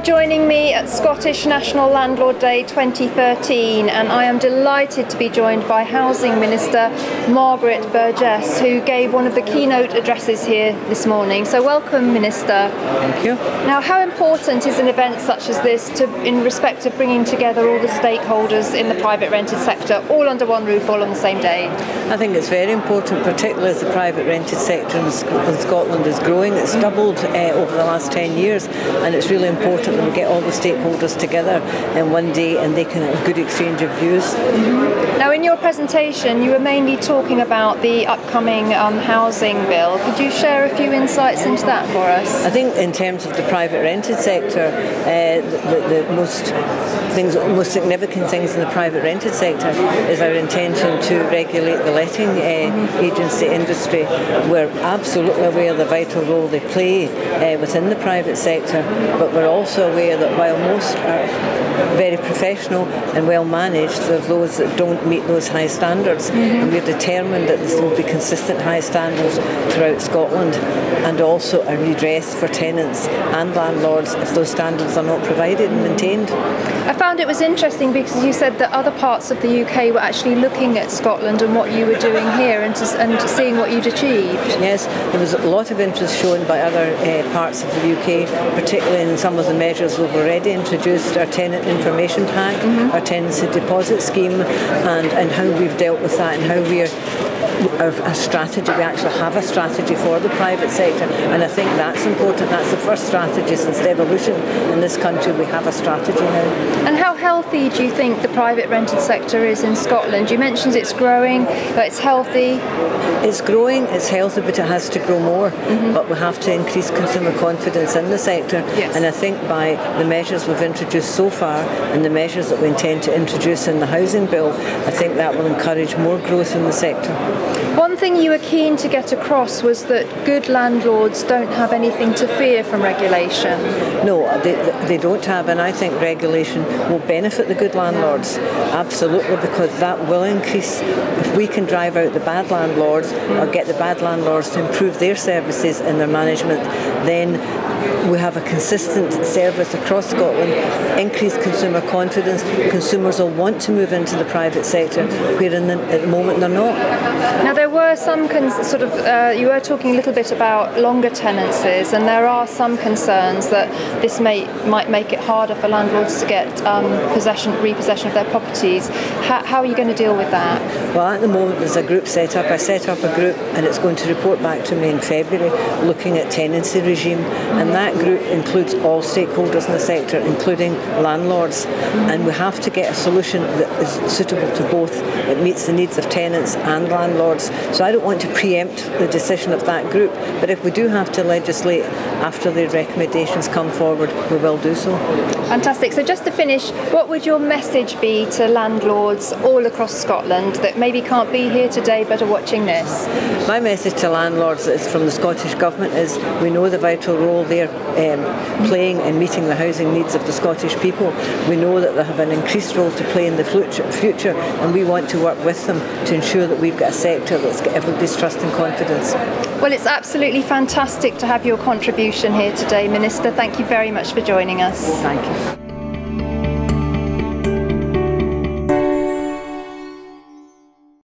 joining me at Scottish National Landlord Day 2013, and I am delighted to be joined by Housing Minister Margaret Burgess, who gave one of the keynote addresses here this morning. So welcome, Minister. Thank you. Now, how important is an event such as this in respect of bringing together all the stakeholders in the private rented sector, all under one roof, all on the same day? I think it's very important, particularly as the private rented sector in Scotland is growing. It's doubled over the last 10 years, and it's really important that we get all the stakeholders together in one day and they can have a good exchange of views. Mm-hmm. Now, in your presentation, you were mainly talking about the upcoming housing bill. Could you share a few insights into that for us? I think in terms of the private rented sector, the most significant things in the private rented sector is our intention to regulate the letting agency industry. We're absolutely aware of the vital role they play within the private sector, but we're also aware that while most are very professional and well managed, there are those that don't meet those high standards. And we're determined that there will be consistent high standards throughout Scotland, and also a redress for tenants and landlords if those standards are not provided and maintained. I found it was interesting because you said that other parts of the UK were actually looking at Scotland and what you were doing here and seeing what you'd achieved. Yes, there was a lot of interest shown by other parts of the UK, particularly in some of the measures we've already introduced, our tenant information pack, our tenancy deposit scheme, and how we've dealt with that and how we're a strategy. We actually have a strategy for the private sector, and I think that's important. That's the first strategy since devolution in this country. We have a strategy now. And how healthy do you think the private rented sector is in Scotland? You mentioned it's growing, but it's healthy. It's growing, it's healthy, but it has to grow more. But we have to increase consumer confidence in the sector. Yes. And I think by the measures we've introduced so far and the measures that we intend to introduce in the housing bill, I think that will encourage more growth in the sector. One thing you were keen to get across was that good landlords don't have anything to fear from regulation. No, they don't have, and I think regulation will benefit the good landlords, absolutely, because that will increase. If we can drive out the bad landlords or get the bad landlords to improve their services and their management, then we have a consistent service across Scotland, increased consumer confidence. Consumers will want to move into the private sector, where at the moment they're not. Now, there were some you were talking a little bit about longer tenancies, and there are some concerns that this might make it harder for landlords to get repossession of their properties. How are you going to deal with that? Well, at the moment there's a group set up. I set up a group, and it's going to report back to me in February looking at tenancy regime, and that group includes all stakeholders in the sector, including landlords, and we have to get a solution that is suitable to both. It meets the needs of tenants and landlords. So I don't want to preempt the decision of that group, but if we do have to legislate after the recommendations come forward, we will do so. Fantastic. So just to finish, what would your message be to landlords all across Scotland that maybe can't be here today but are watching this? My message to landlords is from the Scottish Government is we know the vital role they're playing in meeting the housing needs of the Scottish people. We know that they have an increased role to play in the future, and we want to work with them to ensure that we've got a sector that's got everybody's trust and confidence. Well, it's absolutely fantastic to have your contribution here today, Minister. Thank you very much for joining us. Thank you.